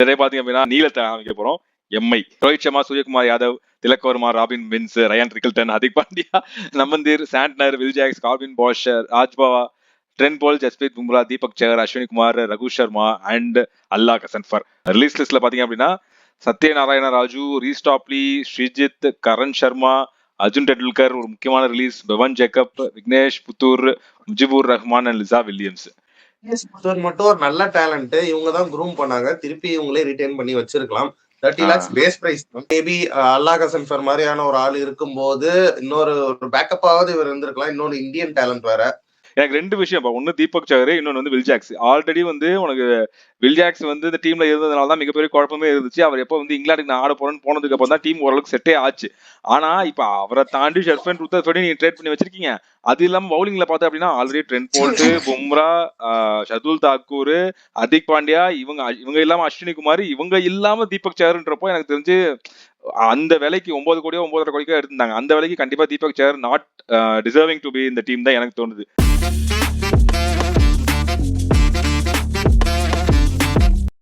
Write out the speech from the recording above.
நிறைய பாத்தீங்க அப்படின்னா நீலத்தை ஆரம்பிக்க போறோம். MI Rohit Sharma, Suryakumar Yadav, Tilak Varma, Robin Minz, Ryan Rickelton, Hardik Pandya, Naman Dhir, Santner, Will Jacks, Corbin Bosch, Raj Bawa, Trent Boult, Jasprit Bumrah, Deepak Chahar, Ashwani Kumar, Raghu Sharma and Allah Ghazanfar. Release லிஸ்ட்ல பாத்தீங்க அப்படின்னா சத்யநாராயண ராஜு, ரீஸ்டாப்லி, ஸ்ரீஜித், கரண் சர்மா, அர்ஜுன் டெண்டுல்கர் ஒரு முக்கியமான release, Bevon Jacobs, Vignesh Puthur, Mujibur Rahman and Lizaad Williams. மட்டும் ஒரு நல்ல டேலண்ட், இவங்க தான் க்ரூம் பண்ணாங்க, திருப்பி இவங்களே ரிட்டைன் பண்ணி வச்சிருக்கலாம். 30 lakhs பேஸ் பிரைஸ். மேபி அல்லா கசன்ஃபர் மாதிரியான ஒரு ஆள் இருக்கும்போது இன்னொரு பேக்கப்பாவது இவர் இருந்திருக்கலாம். இன்னொரு இந்தியன் டேலண்ட் வேற. எனக்கு ரெண்டு விஷயம், ஒன்னு தீபக் சஹர், இன்னொன்னு வந்து வில் ஜாக்ஸ். ஆல்ரெடி வந்து உனக்கு வில் ஜாக்ஸ் வந்து இந்த டீம்ல இருந்ததுனால தான் மிகப்பெரிய குழப்பமே இருந்துச்சு. அவர் எப்போ வந்து இங்கிலாந்துக்கு நான் ஆட போறேன்னு போனதுக்கு அப்புறம் தான் டீம் ஓரளவுக்கு செட்டே ஆச்சு. ஆனா இப்ப அவரை தாண்டி ஷெர்ஃபன் ருத்தர்ஃபர்டி நீங்க ட்ரேட் பண்ணி வச்சிருக்கீங்க. அது இல்லாம பவுலிங்ல பார்த்தா அப்படின்னா already Trent Boult, Bumrah, Shardul Thakur, Hardik Pandya, இவங்க இல்லாம அஸ்வினி குமார், இவங்க இல்லாம தீபக் சஹர்ன்றப்போ எனக்கு தெரிஞ்சு அந்த வேலைக்கு 9 கோடியோ 9.5 கோடிக்கோ எடுத்திருந்தாங்க. அந்த வேலைக்கு கண்டிப்பா தீபக் சஹர் நாட் டிசர்விங் டு பி இந்த டீம் தான் எனக்கு தோணுது.